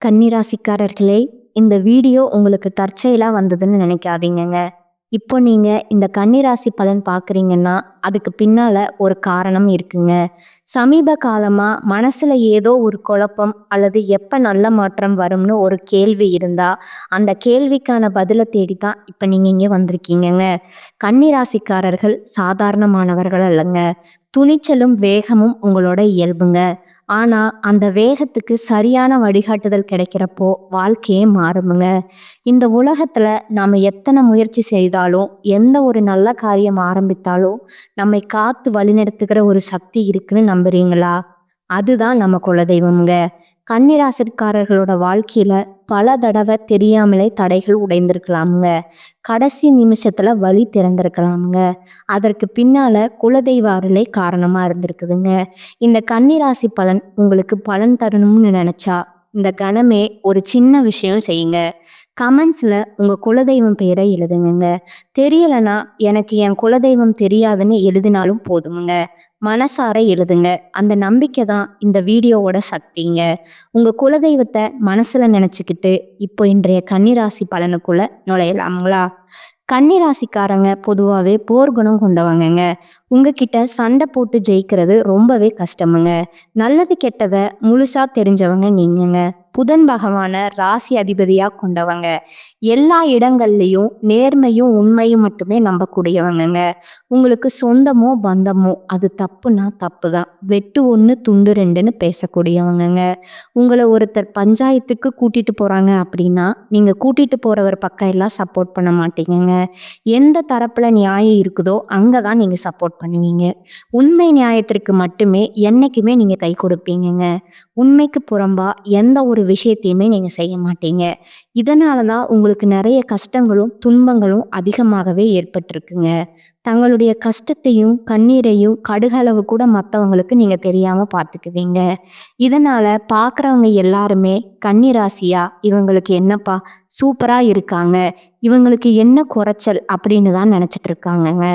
கன்னிராசிக்காரர்களே, இந்த வீடியோ உங்களுக்கு தற்செயலா வந்ததுன்னு நினைக்காதீங்கங்க. இப்போ நீங்க இந்த கன்னிராசி பலன் பார்க்குறீங்கன்னா, அதுக்கு பின்னால ஒரு காரணம் இருக்குங்க. சமீப காலமா மனசுல ஏதோ ஒரு குழப்பம் அல்லது எப்ப நல்ல மாற்றம் வரும்னு ஒரு கேள்வி இருந்தா, அந்த கேள்விக்கான பதில தேடி தான் இப்ப நீங்க இங்க வந்திருக்கீங்கங்க. கன்னிராசிக்காரர்கள் சாதாரணமானவர்கள் அல்லங்க. துணிச்சலும், வேகமும் உங்களோட இயல்புங்க. ஆனா, அந்த வேகத்துக்கு சரியான வழிகாட்டுதல் கிடைக்கிறப்போ, வாழ்க்கையே மாறுமுங்க. இந்த உலகத்துல நாம எத்தனை முயற்சி செய்தாலும், எந்த ஒரு நல்ல காரியம் ஆரம்பித்தாலும், நம்மை காத்து வழிநடத்துகிற ஒரு சக்தி இருக்குன்னு நம்புறீங்களா? அதுதான் நம்ம குலதெய்வம்ங்க. கன்னிராசிக்காரர்களோட வாழ்க்கையில பல தடவை தெரியாமலே தடைகள் உடைந்திருக்கலாமுங்க. கடைசி நிமிஷத்துல வழி திறந்திருக்கலாமுங்க. அதற்கு பின்னால குலதெய்வ அருளே காரணமா இருந்திருக்குதுங்க. இந்த கன்னிராசி பலன் உங்களுக்கு பலன் தரணும்னு நினைச்சா, இந்த கணமே ஒரு சின்ன விஷயம் செய்யுங்க. கமெண்ட்ஸ்ல உங்க குலதெய்வம் பெயரை எழுதுங்க. தெரியலனா எனக்கு என் குலதெய்வம் தெரியாதுன்னு எழுதினாலும் போதுமுங்க. மனசார எழுதுங்க. அந்த நம்பிக்கை தான் இந்த வீடியோவோட சக்திங்க. உங்க குலதெய்வத்தை மனசுல நினைச்சுக்கிட்டு இப்போ இன்றைய கன்னிராசி பலனுக்குள்ள நுழையலாங்களா? கன்னிராசிக்காரங்க பொதுவாகவே போர்க்குணம் கொண்டவங்கங்க. உங்ககிட்ட சண்டை போட்டு ஜெயிக்கிறது ரொம்பவே கஷ்டமுங்க. நல்லது கெட்டதை முழுசா தெரிஞ்சவங்க நீங்கங்க. புதன் பகவான ராசி அதிபதியா கொண்டவங்க. எல்லா இடங்கள்லையும் நேர்மையும் உண்மையும் மட்டுமே நம்பக்கூடியவங்கங்க. உங்களுக்கு சொந்தமோ பந்தமோ அது தப்புனா தப்பு தான். வெட்டு ஒன்று துண்டு ரெண்டுன்னு பேசக்கூடியவங்கங்க. உங்களை ஒருத்தர் பஞ்சாயத்துக்கு கூட்டிட்டு போறாங்க அப்படின்னா நீங்க கூட்டிட்டு போறவர் பக்கம் எல்லாம் சப்போர்ட் பண்ண மாட்டீங்கங்க. எந்த தரப்புல நியாயம் இருக்குதோ அங்கதான் நீங்க சப்போர்ட் பண்ணுவீங்க. உண்மை நியாயத்திற்கு மட்டுமே என்னைக்குமே நீங்க கை கொடுப்பீங்கங்க. உண்மைக்கு புறம்பா எந்த ஒரு விஷயத்தையுமே நீங்க செய்ய மாட்டீங்க. இதனாலதான் உங்களுக்கு நிறைய கஷ்டங்களும் துன்பங்களும் அதிகமாகவே ஏற்பட்டிருக்குங்க. தங்களுடைய கஷ்டத்தையும் கண்ணீரையும் கடுகளவு கூட மற்றவங்களுக்கு நீங்க தெரியாம பார்த்துக்குவீங்க. இதனால பார்க்குறவங்க எல்லாருமே கன்னிராசியா இவங்களுக்கு என்னப்பா சூப்பரா இருக்காங்க, இவங்களுக்கு என்ன குறைச்சல் அப்படின்னு தான் நினைச்சிட்டு இருக்காங்கங்க.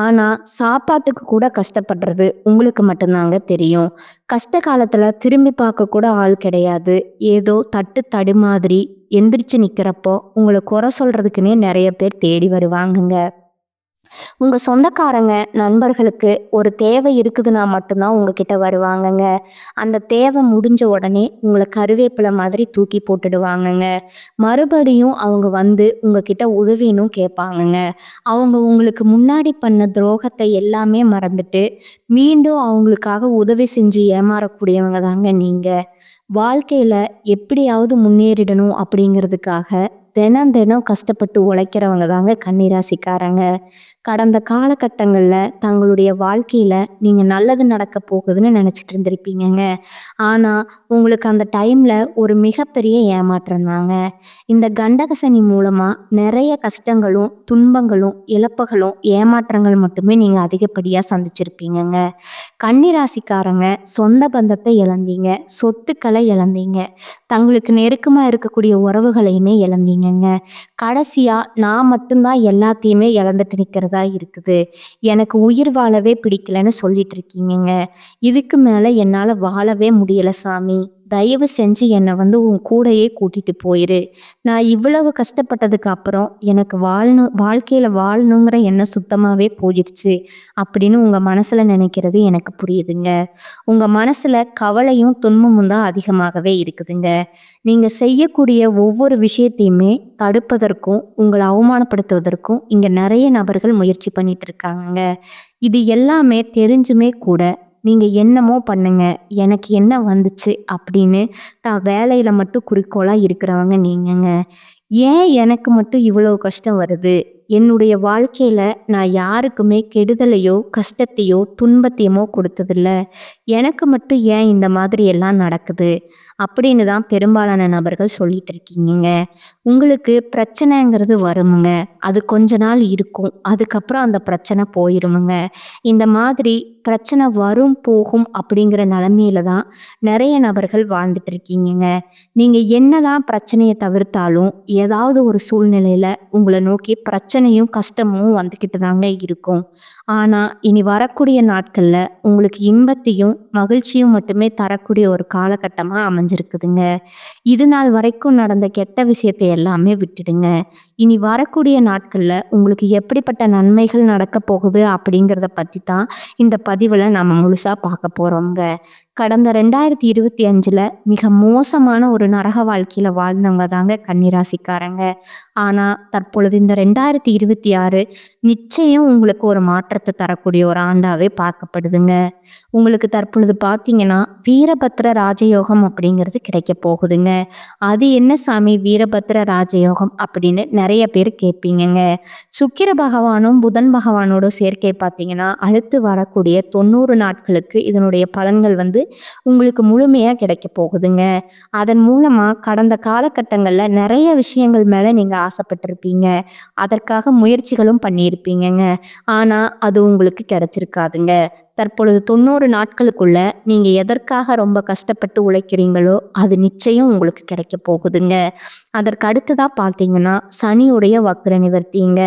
ஆனா சாப்பாட்டுக்கு கூட கஷ்டப்படுறது உங்களுக்கு மட்டும்தாங்க தெரியும். கஷ்ட காலத்துல திரும்பி பார்க்க கூட ஆள் கிடையாது. ஏதோ தட்டு தடுமாறி எந்திரிச்சு நிக்கிறப்போ உங்களை குறை சொல்றதுக்குன்னே நிறைய பேர் தேடி வருவாங்கங்க. உங்க சொந்தக்காரங்க நண்பர்களுக்கு ஒரு தேவை இருக்குதுன்னா மட்டும்தான் உங்ககிட்ட வருவாங்கங்க. அந்த தேவை முடிஞ்ச உடனே உங்களை கருவேப்பிலை மாதிரி தூக்கி போட்டுடுவாங்கங்க. மறுபடியும் அவங்க வந்து உங்ககிட்ட உதவினும் கேட்பாங்கங்க. அவங்க உங்களுக்கு முன்னாடி பண்ண துரோகத்தை எல்லாமே மறந்துட்டு மீண்டும் அவங்களுக்காக உதவி செஞ்சு ஏமாறக்கூடியவங்க தாங்க நீங்க. வாழ்க்கையில எப்படியாவது முன்னேறிடணும் அப்படிங்கிறதுக்காக தினம் தினம் கஷ்டப்பட்டு உழைக்கிறவங்க தாங்க கன்னிராசிக்காரங்க. கடந்த காலகட்டங்கள்ல தங்களுடைய வாழ்க்கையில நீங்க நல்லது நடக்க போகுதுன்னு நினைச்சிட்டு இருந்திருப்பீங்கங்க. ஆனா உங்களுக்கு அந்த டைம்ல ஒரு மிகப்பெரிய ஏமாற்றம் தாங்க. இந்த கண்டக சனி மூலமா நிறைய கஷ்டங்களும் துன்பங்களும் இழப்புகளும் ஏமாற்றங்கள் மட்டுமே நீங்க அதிகப்படியா சந்திச்சிருப்பீங்கங்க. கன்னிராசிக்காரங்க சொந்த பந்தத்தை இழந்தீங்க, சொத்துக்களை இழந்தீங்க, தங்களுக்கு நெருக்கமா இருக்கக்கூடிய உறவுகளையுமே இழந்தீங்கங்க. கடைசியா நான் மட்டும்தான் எல்லாத்தையுமே இழந்துட்டு நிக்கிறதா இருக்குது, எனக்கு உயிர் வாழவே பிடிக்கலன்னு சொல்லிட்டு இருக்கீங்கங்க. இதுக்கு மேல என்னால வாழவே முடியல சாமி, தயவு செஞ்சு என்னை வந்து உன் கூடையே கூட்டிட்டு போயிரு. நான் இவ்வளவு கஷ்டப்பட்டதுக்கு அப்புறம் எனக்கு வாழ்க்கையில வாழணுங்கிற எண்ணம் சுத்தமாவே போயிடுச்சு அப்படின்னு உங்க மனசுல நினைக்கிறது எனக்கு புரியுதுங்க. உங்க மனசுல கவலையும் துன்பமும் தான் அதிகமாகவே இருக்குதுங்க. நீங்க செய்யக்கூடிய ஒவ்வொரு விஷயத்தையுமே தடுப்பதற்கும் உங்களை அவமானப்படுத்துவதற்கும் இங்க நிறைய நபர்கள் முயற்சி பண்ணிட்டு இருக்காங்க. இது எல்லாமே தெரிஞ்சுமே கூட நீங்க என்னமோ பண்ணுங்க, எனக்கு என்ன வந்துச்சு அப்படின்னு தான் வேலையில மட்டும் குறிக்கோளா இருக்கிறவங்க நீங்கங்க. ஏன் எனக்கு மட்டும் இவ்வளவு கஷ்டம் வருது, என்னுடைய வாழ்க்கையில நான் யாருக்குமே கெடுதலையோ கஷ்டத்தையோ துன்பத்தையுமோ கொடுத்ததில்ல, எனக்கு மட்டும் ஏன் இந்த மாதிரி எல்லாம் நடக்குது அப்படின்னு தான் பெரும்பாலான நபர்கள் சொல்லிட்டு இருக்கீங்க. உங்களுக்கு பிரச்சனைங்கிறது வருமுங்க, அது கொஞ்ச நாள் இருக்கும், அதுக்கப்புறம் அந்த பிரச்சனை போயிருமுங்க. இந்த மாதிரி பிரச்சனை வரும் போகும் அப்படிங்கிற நிலைமையில தான் நிறைய நபர்கள் வாழ்ந்துட்டு இருக்கீங்க. நீங்க என்னதான் பிரச்சனையை தவிர்த்தாலும் ஏதாவது ஒரு சூழ்நிலையில உங்களை நோக்கி பிரச்சனை பிரச்சனையும் கஷ்டமும் வந்துக்கிட்டு தாங்க இருக்கும். ஆனா இனி வரக்கூடிய நாட்கள்ல உங்களுக்கு இன்பத்தையும் மகிழ்ச்சியும் மட்டுமே தரக்கூடிய ஒரு காலகட்டமா அமைஞ்சிருக்குதுங்க. இது நாள் வரைக்கும் நடந்த கெட்ட விஷயத்தை எல்லாமே விட்டுடுங்க. இனி வரக்கூடிய நாட்கள்ல உங்களுக்கு எப்படிப்பட்ட நன்மைகள் நடக்க போகுது அப்படிங்கிறத பத்தி தான் இந்த பதிவுல நம்ம முழுசா பார்க்க போறோங்க. கடந்த 2025ல மிக மோசமான ஒரு நரக வாழ்க்கையில வாழ்ந்தவங்க தாங்க கன்னிராசிக்காரங்க. ஆனா தற்பொழுது இந்த 2026 நிச்சயம் உங்களுக்கு ஒரு மாற்றத்தை தரக்கூடிய ஒரு ஆண்டாவே பார்க்கப்படுதுங்க. உங்களுக்கு தற்பொழுது பார்த்தீங்கன்னா வீரபத்ர ராஜயோகம் அப்படிங்கிறது கிடைக்க போகுதுங்க. அது என்ன சாமி வீரபத்ர ராஜயோகம் அப்படின்னு நிறைய பேர் கேட்பீங்கங்க. சுக்கிர பகவானும் புதன் பகவானோட சேர்க்கை பார்த்தீங்கன்னா அடுத்து வரக்கூடிய 90 நாட்களுக்கு இதனுடைய பலன்கள் உங்களுக்கு முழுமையா கிடைக்க போகுதுங்க. அதன் மூலமா கடந்த காலகட்டங்கள்ல நிறைய விஷயங்கள் மேல நீங்க ஆசைப்பட்டிருப்பீங்க. அதற்காக முயற்சிகளும் பண்ணியிருப்பீங்கங்க. ஆனா அது உங்களுக்கு கிடைச்சிருக்காதுங்க. தற்பொழுது 90 நாட்களுக்குள்ள நீங்க எதற்காக ரொம்ப கஷ்டப்பட்டு உழைக்கிறீங்களோ அது நிச்சயம் உங்களுக்கு கிடைக்க போகுதுங்க. அதற்கு அடுத்ததா பார்த்தீங்கன்னா சனியுடைய வக்ர நிவர்த்திங்க,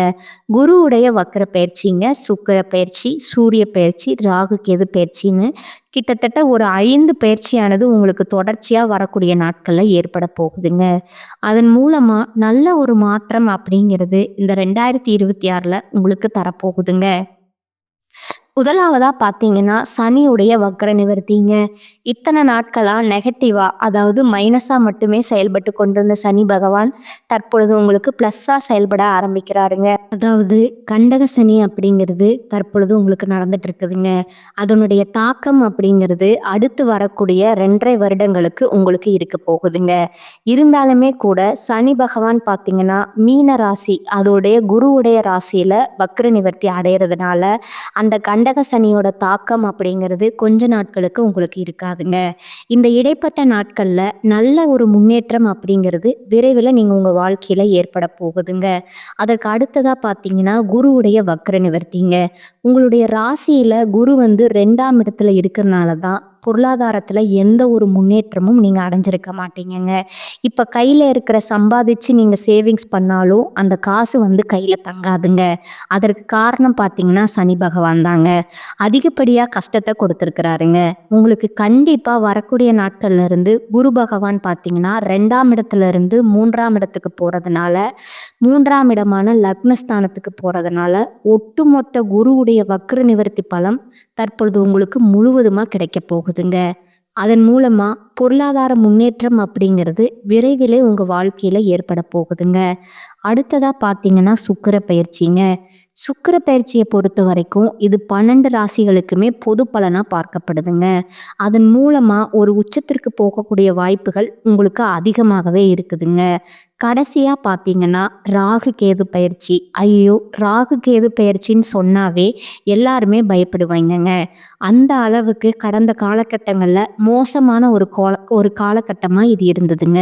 குருவுடைய வக்ர பயிற்சிங்க, சுக்கிர பயிற்சி, சூரிய பயிற்சி, ராகு கேது பயிற்சின்னு கிட்டத்தட்ட ஒரு 5 பயிற்சியானது உங்களுக்கு தொடர்ச்சியா வரக்கூடிய நாட்கள்ல ஏற்பட போகுதுங்க. அதன் மூலமா நல்ல ஒரு மாற்றம் அப்படிங்கிறது இந்த 2026ல உங்களுக்கு தரப்போகுதுங்க. முதலாவதா பார்த்தீங்கன்னா சனியுடைய வக்ர நிவர்த்திங்க. இத்தனை நாட்களா நெகட்டிவா அதாவது மைனஸா மட்டுமே செயல்பட்டு கொண்டிருந்த சனி பகவான் தற்பொழுது உங்களுக்கு பிளஸ்ஸா செயல்பட ஆரம்பிக்கிறாருங்க. அதாவது கண்டக சனி அப்படிங்கிறது தற்பொழுது உங்களுக்கு நடந்துட்டு இருக்குதுங்க. அதனுடைய தாக்கம் அப்படிங்கிறது அடுத்து வரக்கூடிய 2.5 வருடங்களுக்கு உங்களுக்கு இருக்க போகுதுங்க. இருந்தாலுமே கூட சனி பகவான் பார்த்தீங்கன்னா மீன ராசி அதோடைய குருவுடைய ராசியில வக்ர நிவர்த்தி அடைகிறதுனால அந்த கண்டக சனியோட தாக்கம் அப்படிங்கிறது கொஞ்ச நாட்களுக்கு உங்களுக்கு இருக்காதுங்க. இந்த இடைப்பட்ட நாட்கள்ல நல்ல ஒரு முன்னேற்றம் அப்படிங்கிறது விரைவில் நீங்க உங்க வாழ்க்கையில ஏற்பட போகுதுங்க. அதற்கு அடுத்ததா பார்த்தீங்கன்னா குருவுடைய வக்ர நிவர்த்திங்க. உங்களுடைய ராசியில குரு 2ஆம் இடத்துல இருக்கிறதுனால தான் பொருளாதாரத்துல எந்த ஒரு முன்னேற்றமும் நீங்க அடைஞ்சிருக்க மாட்டீங்கங்க. இப்ப கையில இருக்கிற சம்பாதிச்சு நீங்க சேவிங்ஸ் பண்ணாலும் அந்த காசு கையில தங்காதுங்க. அதற்கு காரணம் பார்த்தீங்கன்னா சனி பகவான் தாங்க. அதிகப்படியா கஷ்டத்தை கொடுத்துருக்கிறாருங்க. உங்களுக்கு கண்டிப்பா வரக்கூடிய நாட்கள்ல இருந்து குரு பகவான் பார்த்தீங்கன்னா 2ஆம் இடத்துல இருந்து 3ஆம் இடத்துக்கு போறதுனால 3ஆம் இடமான லக்னஸ்தானத்துக்கு போறதுனால ஒட்டுமொத்த குருவுடைய வக்ர நிவர்த்தி பலம் தற்பொழுது உங்களுக்கு முழுவதுமா கிடைக்க போகுதுங்க. அதன் மூலமா பொருளாதார முன்னேற்றம் அப்படிங்கிறது விரைவிலே உங்க வாழ்க்கையில ஏற்பட போகுதுங்க. அடுத்ததா பார்த்தீங்கன்னா சுக்கிர பயிற்சிங்க. சுக்கிர பயிற்சியை பொறுத்த வரைக்கும் இது 12 ராசிகளுக்குமே பொது பலனா பார்க்கப்படுதுங்க. அதன் மூலமா ஒரு உச்சத்திற்கு போகக்கூடிய வாய்ப்புகள் உங்களுக்கு அதிகமாகவே இருக்குதுங்க. கடைசியா பார்த்தீங்கன்னா ராகு கேது பயிற்சி. ஐயோ ராகு கேது பயிற்சின்னு சொன்னாவே எல்லாருமே பயப்படுவாங்கங்க. அந்த அளவுக்கு கடந்த காலகட்டங்கள்ல மோசமான ஒரு காலகட்டமா இது இருந்ததுங்க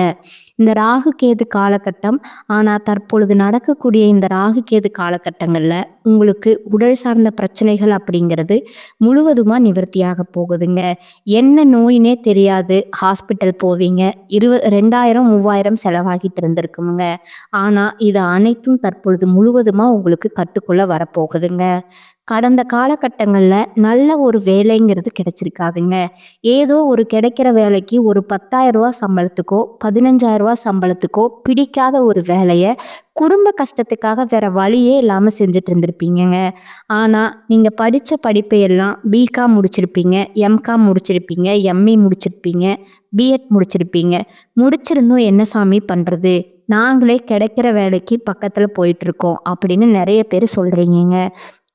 இந்த ராகு கேது காலகட்டம். ஆனா தற்பொழுது நடக்கக்கூடிய இந்த ராகு கேது காலகட்டங்கள்ல உங்களுக்கு உடல் சார்ந்த பிரச்சனைகள் அப்படிங்கிறது முழுவதுமா நிவர்த்தியாக போகுதுங்க. என்ன நோயினே தெரியாது ஹாஸ்பிட்டல் போவீங்க, 2000 3000 செலவாகிட்டு இருந்திருக்குங்க. ஆனா இது அனைத்தும் தற்பொழுது முழுவதுமா உங்களுக்கு கட்டுக்குள்ள வரப்போகுதுங்க. கடந்த காலகட்டங்கள்ல நல்ல ஒரு வேலைங்கிறது கிடைச்சிருக்காதுங்க. ஏதோ ஒரு கிடைக்கிற வேலைக்கு ஒரு 10,000 சம்பளத்துக்கோ 15,000 சம்பளத்துக்கோ பிடிக்காத ஒரு வேலையை குடும்ப கஷ்டத்துக்காக வேற வழியே இல்லாம செஞ்சுட்டு இருந்திருப்பீங்கங்க. ஆனா நீங்க படிச்ச படிப்பை எல்லாம் பிகாம் முடிச்சிருப்பீங்க, எம்காம் முடிச்சிருப்பீங்க, எம்ஏ முடிச்சிருப்பீங்க, பிஎட் முடிச்சிருப்பீங்க. முடிச்சிருந்தும் என்ன சாமி பண்றது, நாங்களே கிடைக்கிற வேலைக்கு பக்கத்துல போயிட்டு இருக்கோம் அப்படின்னு நிறைய பேர் சொல்றீங்க.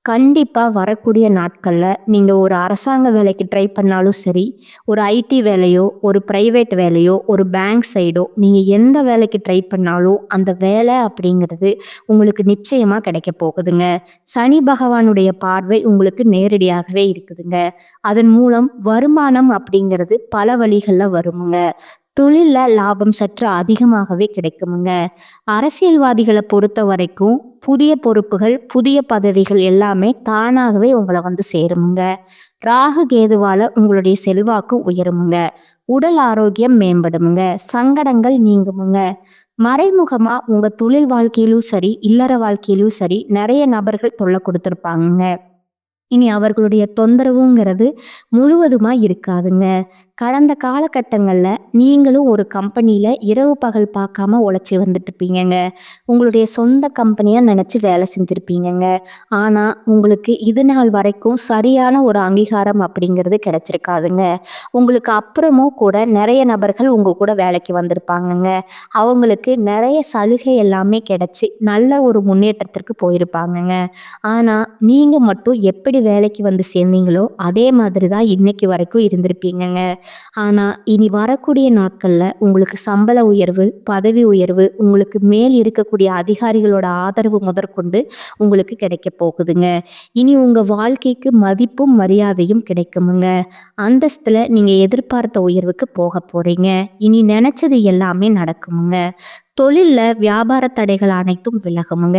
கண்டிப்பா வரக்கூடிய நாட்கள்ல நீங்க ஒரு அரசாங்க வேலைக்கு ட்ரை பண்ணாலும் சரி, ஒரு ஐடி வேலையோ, ஒரு பிரைவேட் வேலையோ, ஒரு பேங்க் சைடோ நீங்க எந்த வேலைக்கு ட்ரை பண்ணாலும் அந்த வேலை அப்படிங்கிறது உங்களுக்கு நிச்சயமா கிடைக்க போகுதுங்க. சனி பகவானுடைய பார்வை உங்களுக்கு நேரடியாகவே இருக்குதுங்க. அதன் மூலம் வருமானம் அப்படிங்கிறது பல வழிகள்ல வருமுங்க. தொழில்ல லாபம் சற்று அதிகமாகவே கிடைக்குமுங்க. அரசியல்வாதிகளை பொறுத்த வரைக்கும் புதிய பொறுப்புகள் புதிய பதவிகள் எல்லாமே தானாகவே உங்களை சேருமுங்க. ராகு கேதுவால உங்களுடைய செல்வாக்கு உயருமுங்க. உடல் ஆரோக்கியம் மேம்படுமுங்க. சங்கடங்கள் நீங்குமுங்க. மறைமுகமா உங்க தொழில் வாழ்க்கையிலும் சரி, இல்லற வாழ்க்கையிலும் சரி நிறைய நபர்கள் தொல்லை கொடுத்துருப்பாங்க. இனி அவர்களுடைய தொந்தரவுங்கிறது முழுவதுமா இருக்காதுங்க. கடந்த காலகட்டங்கள்ல நீங்களும் ஒரு கம்பெனியில இரவு பகல் பார்க்காம உழைச்சி வந்துட்டு இருப்பீங்கங்க. உங்களுடைய சொந்த கம்பெனியா நினைச்சு வேலை செஞ்சிருப்பீங்கங்க. ஆனா உங்களுக்கு இது நாள் வரைக்கும் சரியான ஒரு அங்கீகாரம் அப்படிங்கிறது கிடைச்சிருக்காதுங்க. உங்களுக்கு அப்புறமும் கூட நிறைய நபர்கள் உங்க கூட வேலைக்கு வந்திருப்பாங்கங்க. அவங்களுக்கு நிறைய சலுகை எல்லாமே கிடைச்சு நல்ல ஒரு முன்னேற்றத்திற்கு போயிருப்பாங்கங்க. ஆனா நீங்க மட்டும் எப்படி வேலைக்கு வந்து சேர்ந்தீங்களோ அதே மாதிரி தான் இன்னைக்கு வரைக்கும் இருந்திருப்பீங்கங்க. ஆனா இனி வரக்கூடிய நாட்கள்ல உங்களுக்கு சம்பள உயர்வு, பதவி உயர்வு, உங்களுக்கு மேல் இருக்கக்கூடிய அதிகாரிகளோட ஆதரவு முதற்கொண்டு உங்களுக்கு கிடைக்க போகுதுங்க. இனி உங்க வாழ்க்கைக்கு மதிப்பும் மரியாதையும் கிடைக்குமுங்க. அந்தஸ்துல நீங்க எதிர்பார்த்த உயர்வுக்கு போக போறீங்க. இனி நினைச்சது எல்லாமே நடக்குமுங்க. தொழில்ல வியாபார தடைகள் அனைத்தும் விலகுமுங்க.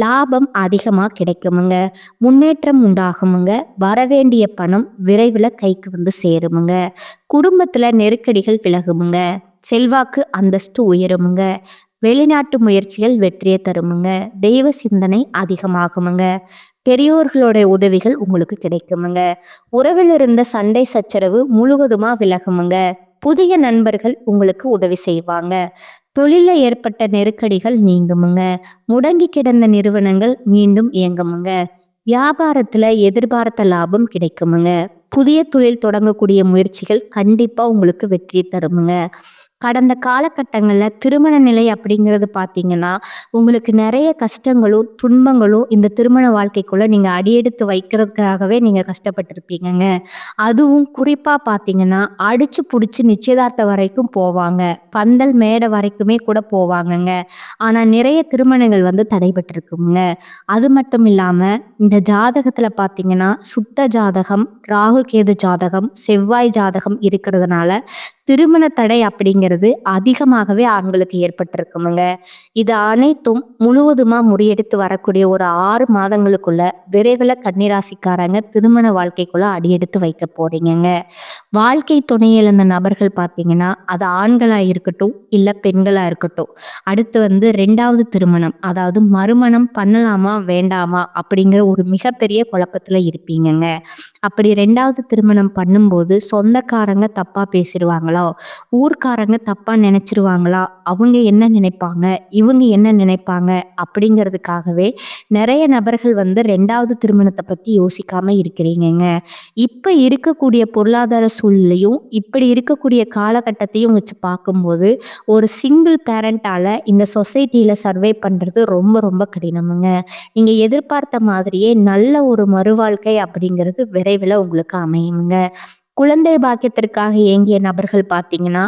லாபம் அதிகமா கிடைக்குமுங்க. முன்னேற்றம் உண்டாகுமுங்க. வரவேண்டிய பணம் விரைவில் கைக்கு வந்து சேருமுங்க. குடும்பத்துல நெருக்கடிகள் விலகுமுங்க. செல்வாக்கு அந்தஸ்து உயருமுங்க. வெளிநாட்டு முயற்சிகள் வெற்றியை தருமுங்க. தெய்வ சிந்தனை அதிகமாகுமுங்க. பெரியோர்களோட உதவிகள் உங்களுக்கு கிடைக்குமுங்க. உறவில் இருந்த சண்டை சச்சரவு முழுவதுமா விலகுமுங்க. புதிய நண்பர்கள் உங்களுக்கு உதவி செய்வாங்க. தொழில ஏற்பட்ட நெருக்கடிகள் நீங்குமுங்க. முடங்கி கிடந்த நிறுவனங்கள் மீண்டும் இயங்குமுங்க. வியாபாரத்துல எதிர்பார்த்த லாபம் கிடைக்குமுங்க. புதிய தொழில் தொடங்கக்கூடிய முயற்சிகள் கண்டிப்பா உங்களுக்கு வெற்றி தருமுங்க. கடந்த காலகட்டங்கள்ல திருமண நிலை அப்படிங்கிறது பார்த்தீங்கன்னா, உங்களுக்கு நிறைய கஷ்டங்களும், துன்பங்களும் இந்த திருமண வாழ்க்கைக்குள்ள நீங்க அடியெடுத்து வைக்கிறதுக்காகவே நீங்க கஷ்டப்பட்டுருப்பீங்கங்க. அதுவும் குறிப்பா பார்த்தீங்கன்னா, அடிச்சு புடிச்சு நிச்சயதார்த்தம் வரைக்கும் போவாங்க. பந்தல் மேடை வரைக்குமே கூட போவாங்கங்க. ஆனா நிறைய திருமணங்கள் வந்து தடைபட்டிருக்குங்க. அது மட்டும் இல்லாம, இந்த ஜாதகத்துல பார்த்தீங்கன்னா, சுத்த ஜாதகம், ராகு கேது ஜாதகம், செவ்வாய் ஜாதகம் இருக்கிறதுனால திருமண தடை அப்படிங்கிறது அதிகமாகவே ஆண்களுக்கு ஏற்பட்டிருக்குமுங்க. இது அனைத்தும் முழுவதுமா முறியடித்து வரக்கூடிய ஒரு 6 மாதங்களுக்குள்ள விரைவில் கன்னிராசிக்காரங்க திருமண வாழ்க்கைக்குள்ள அடியெடுத்து வைக்க போறீங்கங்க. வாழ்க்கை துணை இழந்த நபர்கள் பார்த்தீங்கன்னா, அது ஆண்களா இருக்கட்டும், இல்ல பெண்களா இருக்கட்டும். அடுத்து வந்து 2வது திருமணம், அதாவது மறுமணம் பண்ணலாமா, வேண்டாமா அப்படிங்கிற ஒரு மிகப்பெரிய குழப்பத்துல இருப்பீங்கங்க. அப்படி 2வது திருமணம் பண்ணும்போது சொந்தக்காரங்க தப்பா பேசிடுவாங்களா, ஊர்க்காரங்க தப்பா நினைச்சிருவாங்களா, அவங்க என்ன நினைப்பாங்க, இவங்க என்ன நினைப்பாங்க அப்படிங்கிறதுக்காகவே நிறைய நபர்கள் வந்து 2வது திருமணத்தை பத்தி யோசிக்காம இருக்கிறீங்கங்க. இப்ப இருக்கக்கூடிய பொருளாதார சூழ்நிலையும் இப்படி இருக்கக்கூடிய காலகட்டத்தையும் வச்சு பார்க்கும்போது ஒரு சிங்கிள் பேரண்டால இந்த சொசைட்டில சர்வே பண்றது ரொம்ப ரொம்ப கடினமுங்க. நீங்க எதிர்பார்த்த மாதிரியே நல்ல ஒரு மறுவாழ்க்கை அப்படிங்கிறது விரைவில் உங்களுக்கு அமையுங்க. குழந்தை பாக்கியத்திற்காக ஏங்கிய நபர்கள் பார்த்தீங்கன்னா,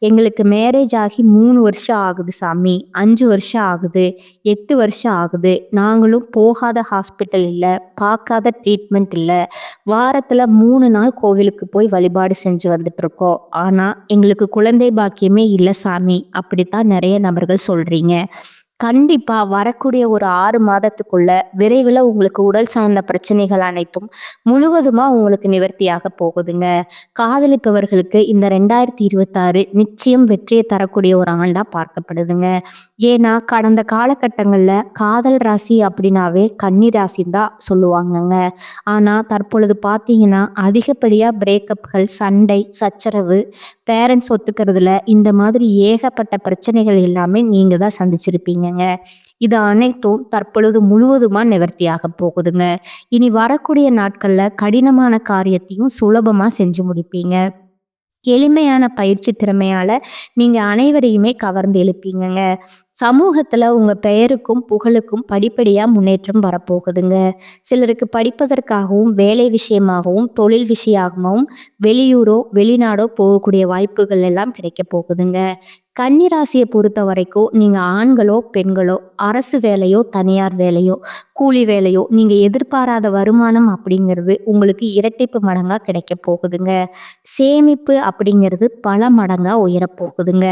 எங்களுக்கு மேரேஜ் ஆகி 3 வருஷம் ஆகுது சாமி, 5 வருஷம் ஆகுது, 8 வருஷம் ஆகுது, நாங்களும் போகாத ஹாஸ்பிட்டல் இல்லை, பார்க்காத ட்ரீட்மெண்ட் இல்லை, வாரத்தில் 3 நாள் கோவிலுக்கு போய் வழிபாடு செஞ்சு வந்துட்டு இருக்கோம், ஆனால் எங்களுக்கு குழந்தை பாக்கியமே இல்லை சாமி, அப்படித்தான் நிறைய நபர்கள் சொல்றீங்க. கண்டிப்பா வரக்கூடிய ஒரு 6 மாதத்துக்குள்ள விரைவில் உங்களுக்கு உடல் சார்ந்த பிரச்சனைகள் அனைத்தும் முழுவதுமா உங்களுக்கு நிவர்த்தியாக போகுதுங்க. காதலிப்பவர்களுக்கு இந்த 2026 நிச்சயம் வெற்றியை தரக்கூடிய ஒரு ஆண்டா பார்க்கப்படுதுங்க. ஏன்னா கடந்த காலகட்டங்கள்ல காதல் ராசி அப்படின்னாவே கன்னி ராசின்னு தான் சொல்லுவாங்கங்க. ஆனா தற்பொழுது பார்த்தீங்கன்னா அதிகப்படியா பிரேக்கப்கள், சண்டை, சச்சரவு, பேரண்ட்ஸ் ஒத்துக்கிறதுல இந்த மாதிரி ஏகப்பட்ட பிரச்சனைகள் எல்லாமே நீங்க தான் சந்திச்சிருப்பீங்கங்க. இது அனைத்தும் தற்பொழுது முழுவதுமா நிவர்த்தியாக போகுதுங்க. இனி வரக்கூடிய நாட்கள்ல கடினமான காரியத்தையும் சுலபமா செஞ்சு முடிப்பீங்க. எளிமையான பயிற்சி திறமையால நீங்க அனைவரையுமே கவர்ந்து இழுப்பீங்கங்க. சமூகத்துல உங்க பெயருக்கும் புகழுக்கும் படிப்படியா முன்னேற்றம் வரப்போகுதுங்க. சிலருக்கு படிப்பதற்காகவும், வேலை விஷயமாகவும், தொழில் விஷயமாகவும் வெளியூரோ வெளிநாடோ போகக்கூடிய வாய்ப்புகள் எல்லாம் கிடைக்க போகுதுங்க. கன்னி ராசியை பொறுத்த வரைக்கும் நீங்க ஆண்களோ பெண்களோ, அரசு வேலையோ தனியார் வேலையோ, கூலி வேலையோ, நீங்க எதிர்பாராத வருமானம் அப்படிங்கிறது உங்களுக்கு இரட்டிப்பு மடங்கா கிடைக்க போகுதுங்க. சேமிப்பு அப்படிங்கிறது பல மடங்கா உயரப்போகுதுங்க.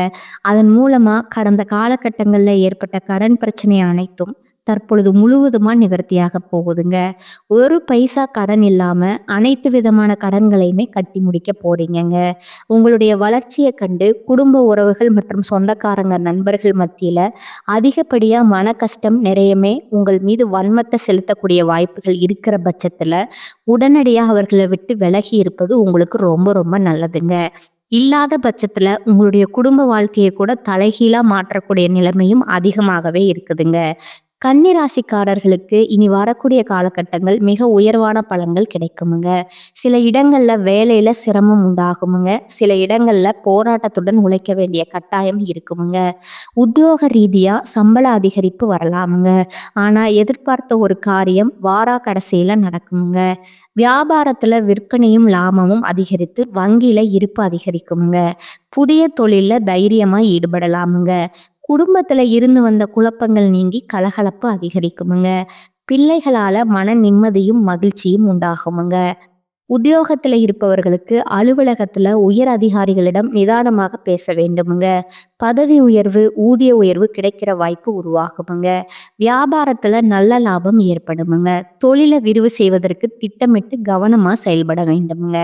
அதன் மூலமா கடந்த காலகட்டங்கள்ல ஏற்பட்ட கடன் பிரச்சனை அனைத்தும் தற்பொழுது முழுவதுமா நிவர்த்தியாக போகுதுங்க. ஒரு பைசா கடன் இல்லாம அனைத்து விதமான கடன்களையுமே கட்டி முடிக்க போறீங்கங்க. உங்களுடைய வளர்ச்சியை கண்டு குடும்ப உறவுகள் மற்றும் சொந்தக்காரங்க நண்பர்கள் மத்தியில அதிகப்படியா மன கஷ்டம் நிறையமே உங்கள் மீது வன்மத்தை செலுத்தக்கூடிய வாய்ப்புகள் இருக்கிற பட்சத்துல உடனடியாக அவர்களை விட்டு விலகி இருப்பது உங்களுக்கு ரொம்ப ரொம்ப நல்லதுங்க. இல்லாத பட்சத்துல உங்களுடைய குடும்ப வாழ்க்கையை கூட தலைகீழா மாற்றக்கூடிய நிலைமையும் அதிகமாகவே இருக்குதுங்க. கன்னி ராசிக்காரர்களுக்கு இனி வரக்கூடிய காலகட்டங்கள் மிக உயர்வான பலன்கள் கிடைக்குமுங்க. சில இடங்கள்ல வேலையில சிரமம் உண்டாகுமுங்க. சில இடங்கள்ல போராட்டத்துடன் உழைக்க வேண்டிய கட்டாயம் இருக்குமுங்க. உத்தியோக ரீதியா சம்பள அதிகரிப்பு வரலாமுங்க. ஆனா எதிர்பார்த்த ஒரு காரியம் வாரா கடைசியில நடக்குமுங்க. வியாபாரத்துல விற்பனையும் லாபமும் அதிகரித்து வங்கியில இருப்பு அதிகரிக்குமுங்க. புதிய தொழில்ல தைரியமா ஈடுபடலாமுங்க. குடும்பத்துல இருந்து வந்த குழப்பங்கள் நீங்கி கலகலப்பு அதிகரிக்குமுங்க. பிள்ளைகளால மன நிம்மதியும் மகிழ்ச்சியும் உண்டாகுமுங்க. உத்தியோகத்துல இருப்பவர்களுக்கு அலுவலகத்துல உயர் அதிகாரிகளிடம் நிதானமாக பேச வேண்டுமுங்க. பதவி உயர்வு, ஊதிய உயர்வு கிடைக்கிற வாய்ப்பு உருவாகுமுங்க. வியாபாரத்துல நல்ல லாபம் ஏற்படுமுங்க. தொழிலை விரிவு செய்வதற்கு திட்டமிட்டு கவனமா செயல்பட வேண்டுமுங்க.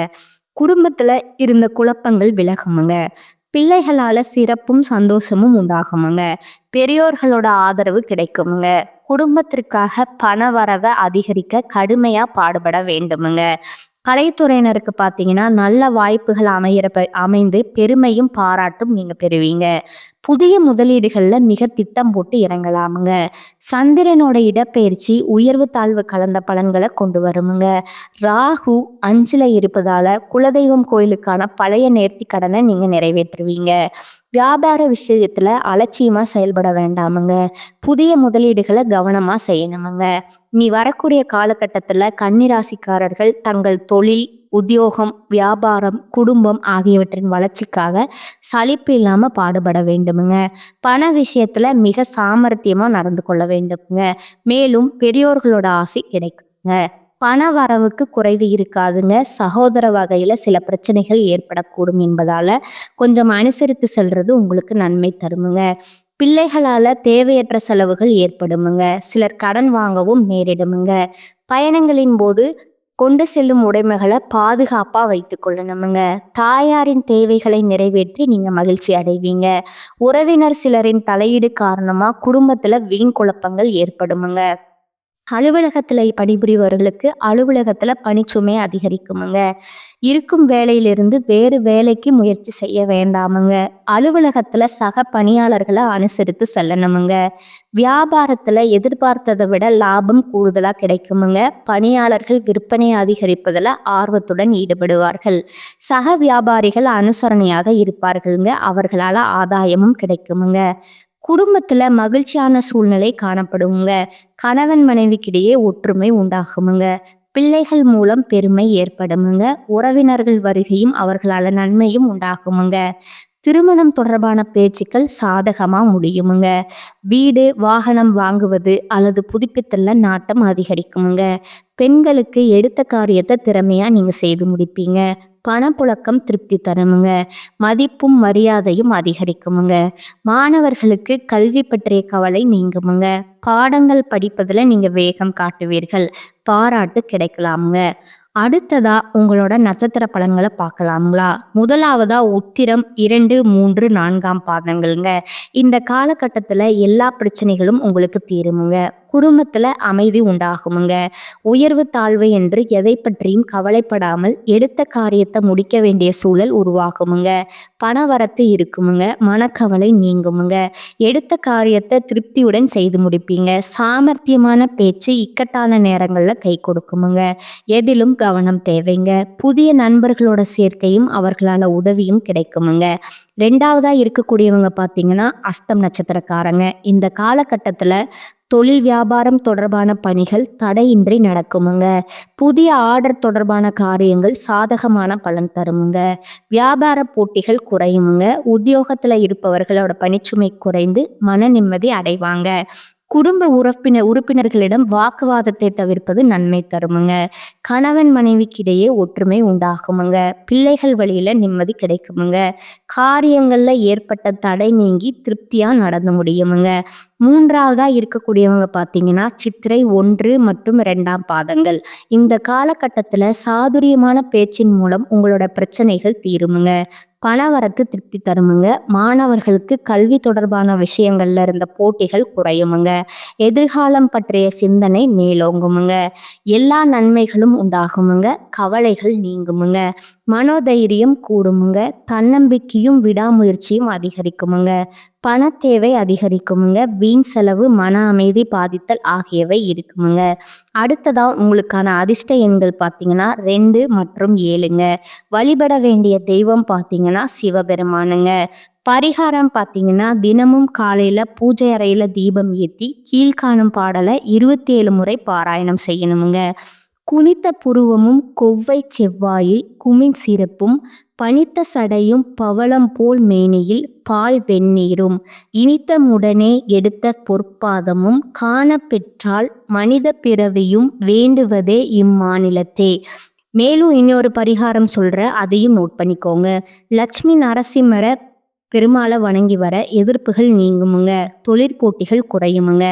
குடும்பத்துல இருந்த குழப்பங்கள் விலகுமுங்க. பிள்ளைகளால சிறப்பும் சந்தோஷமும் உண்டாகுமுங்க. பெரியோர்களோட ஆதரவு கிடைக்குமுங்க. குடும்பத்திற்காக பண வரவை அதிகரிக்க கடுமையா பாடுபட வேண்டுமுங்க. கலைத்துறையினருக்கு பார்த்தீங்கன்னா நல்ல வாய்ப்புகள் அமைந்து பெருமையும் பாராட்டும் நீங்க பெறுவீங்க. புதிய முதலீடுகள்ல மிக திட்டம் போட்டு இறங்கலாமுங்க. சந்திரனோட இடப்பெயர்ச்சி உயர்வு தாழ்வு கலந்த பலன்களை கொண்டு வருமுங்க. ராகு 5ல இருப்பதால குலதெய்வம் கோயிலுக்கான பழைய நேர்த்தி கடனை நீங்க நிறைவேற்றுவீங்க. வியாபார விஷயத்துல அலட்சியமா செயல்பட வேண்டாமுங்க. புதிய முதலீடுகளை கவனமா செய்யணுமுங்க. நீ வரக்கூடிய காலகட்டத்துல கன்னிராசிக்காரர்கள் தங்கள் தொழில், உத்தியோகம், வியாபாரம், குடும்பம் ஆகியவற்றின் வளர்ச்சிக்காக சலிப்பு இல்லாம பாடுபட வேண்டுமுங்க. பண விஷயத்துல மிக சாமர்த்தியமா நடந்து கொள்ள வேண்டுமுங்க. மேலும் பெரியோர்களோட ஆசை கிடைக்குங்க. பண வரவுக்கு குறைவு இருக்காதுங்க. சகோதர வகையில சில பிரச்சனைகள் ஏற்படக்கூடும் என்பதால கொஞ்சம் அனுசரித்து செல்றது உங்களுக்கு நன்மை தருமுங்க. பிள்ளைகளால தேவையற்ற செலவுகள் ஏற்படுமுங்க. சிலர் கடன் வாங்கவும் நேரிடுமுங்க. பயணங்களின் போது கொண்டு செல்லும் உடைமைகளை பாதுகாப்பா வைத்துக் கொள்ளணுமுங்க. தாயாரின் தேவைகளை நிறைவேற்றி நீங்க மகிழ்ச்சி அடைவீங்க. உறவினர் சிலரின் தலையீடு காரணமா குடும்பத்துல வீண் குழப்பங்கள் ஏற்படுமுங்க. அலுவலகத்துல பணிபுரிபவர்களுக்கு அலுவலகத்துல பணிச்சுமை அதிகரிக்குமுங்க. இருக்கும் வேலையிலிருந்து வேறு வேலைக்கு முயற்சி செய்ய வேண்டாமுங்க. அலுவலகத்துல சக பணியாளர்களை அனுசரித்து செல்லணுமுங்க. வியாபாரத்துல எதிர்பார்த்ததை விட லாபம் கூடுதலா கிடைக்குமுங்க. பணியாளர்கள் விற்பனை அதிகரிப்பதில் ஆர்வத்துடன் ஈடுபடுவார்கள். சக வியாபாரிகள் அனுசரணையாக இருப்பார்களுங்க. அவர்களால ஆதாயமும் கிடைக்குமுங்க. குடும்பத்துல மகிழ்ச்சியான சூழ்நிலை காணப்படுங்க. கணவன் மனைவிக்கிடையே ஒற்றுமை உண்டாகுமுங்க. பிள்ளைகள் மூலம் பெருமை ஏற்படுமுங்க. உறவினர்கள் வருகையும் அவர்களால நன்மையும் உண்டாகுமுங்க. திருமணம் தொடர்பான பேச்சுக்கள் சாதகமா முடியுமுங்க. வீடு, வாகனம் வாங்குவது அல்லது புதுப்பித்தல்ல நாட்டம் அதிகரிக்குமுங்க. பெண்களுக்கு எடுத்த காரியத்தை திறமையா நீங்க செய்து முடிப்பீங்க. பணப்புழக்கம் திருப்தி தருமுங்க. மதிப்பும் மரியாதையும் அதிகரிக்குமுங்க. மாணவர்களுக்கு கல்வி பற்றிய கவலை நீங்குமுங்க. பாடங்கள் படிப்பதுல நீங்க வேகம் காட்டுவீர்கள். பாராட்டு கிடைக்கலாமுங்க. அடுத்ததா உங்களோட நட்சத்திர பலன்களை பார்க்கலாங்களா? முதலாவதா உத்திரம் 2, 3, 4ஆம் பாதங்கள்ங்க. இந்த காலகட்டத்துல எல்லா பிரச்சனைகளும் உங்களுக்கு தீருமுங்க. குடும்பத்துல அமைதி உண்டாகுமுங்க. உயர்வு தாழ்வு என்று எதை பற்றியும் கவலைப்படாமல் எடுத்த காரியத்தை முடிக்க வேண்டிய சூழல் உருவாகுமுங்க. பணவரத்து இருக்குமுங்க. மனக்கவலை நீங்குமுங்க. எடுத்த காரியத்தை திருப்தியுடன் செய்து முடிப்பீங்க. சாமர்த்தியமான பேச்சு இக்கட்டான நேரங்கள்ல கை கொடுக்குமுங்க. எதிலும் கவனம் தேவைங்க. புதிய நண்பர்களோட சேர்க்கையும் அவர்களால உதவியும் கிடைக்குமுங்க. 2வதா இருக்கக்கூடியவங்க பார்த்தீங்கன்னா அஸ்தம் நட்சத்திரக்காரங்க. இந்த காலகட்டத்துல தொழில் வியாபாரம் தொடர்பான பணிகள் தடையின்றி நடக்குமுங்க. புதிய ஆர்டர் தொடர்பான காரியங்கள் சாதகமான பலன் தருமுங்க. வியாபார போட்டிகள் குறையுமுங்க. உத்தியோகத்துல இருப்பவர்களோட பணிச்சுமை குறைந்து மன நிம்மதி அடைவாங்க. குடும்ப உறுப்பினர்களிடம் வாக்குவாதத்தை தவிர்ப்பது நன்மை தருமுங்க. கணவன் மனைவிக்கிடையே ஒற்றுமை உண்டாகுமுங்க. பிள்ளைகள் வழியில நிம்மதி கிடைக்குமுங்க. காரியங்கள்ல ஏற்பட்ட தடை நீங்கி திருப்தியா நடந்து முடியுமுங்க. 3வதா இருக்கக்கூடியவங்க பார்த்தீங்கன்னா சித்திரை 1 மற்றும் 2ஆம் பாதங்கள். இந்த காலகட்டத்துல சாதுரியமான பேச்சின் மூலம் உங்களோட பிரச்சனைகள் தீருமுங்க. பணவரத்து திருப்தி தருமுங்க. மாணவர்களுக்கு கல்வி தொடர்பான விஷயங்கள்ல இருந்த போட்டிகள் குறையுமுங்க. எதிர்காலம் பற்றிய சிந்தனை மேலோங்குமுங்க. எல்லா நன்மைகளும் உண்டாகுமுங்க. கவலைகள் நீங்குமுங்க. மனோதைரியம் கூடுமுங்க. தன்னம்பிக்கையும் விடாமுயற்சியும் அதிகரிக்குமுங்க. பணத்தேவை அதிகரிக்குமுங்க. வீண் செலவு, மன அமைதி பாதித்தல் ஆகியவை இருக்குமுங்க. அடுத்ததா உங்களுக்கான அதிர்ஷ்ட எண்கள் பார்த்தீங்கன்னா 2 மற்றும் 7ங்க. வழிபட வேண்டிய தெய்வம் பார்த்தீங்கன்னா சிவபெருமானுங்க. பரிகாரம் பார்த்தீங்கன்னா தினமும் காலையில பூஜை அறையில தீபம் ஏற்றி கீழ்காணும் பாடலை 27 முறை பாராயணம் செய்யணுமுங்க. குனித்த புருவமும் கொவ்வை செவ்வாயில் குமின் சிறப்பும் பனித்த சடையும் பவளம் போல் மேனியில் பால் வெந்நீரும் இனித்தமுடனே எடுத்த பொற்பாதமும் காண பெற்றால் மனித பிறவியும் வேண்டுவதே இம்மாநிலத்தே. மேலும் இன்னொரு பரிகாரம் சொல்கிறேன், அதையும் நோட் பண்ணிக்கோங்க. லட்சுமி நரசிம்மரை பெருமாளை வணங்கி வர எதிர்ப்புகள் நீங்குமுங்க. தொழிற்போட்டிகள் குறையுமுங்க.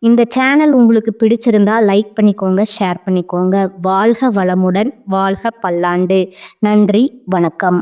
இந்த சேனல் உங்களுக்கு பிடிச்சிருந்தா லைக் பண்ணிக்கோங்க, ஷேர் பண்ணிக்கோங்க. வாழ்க வளமுடன், வாழ்க பல்லாண்டு. நன்றி, வணக்கம்.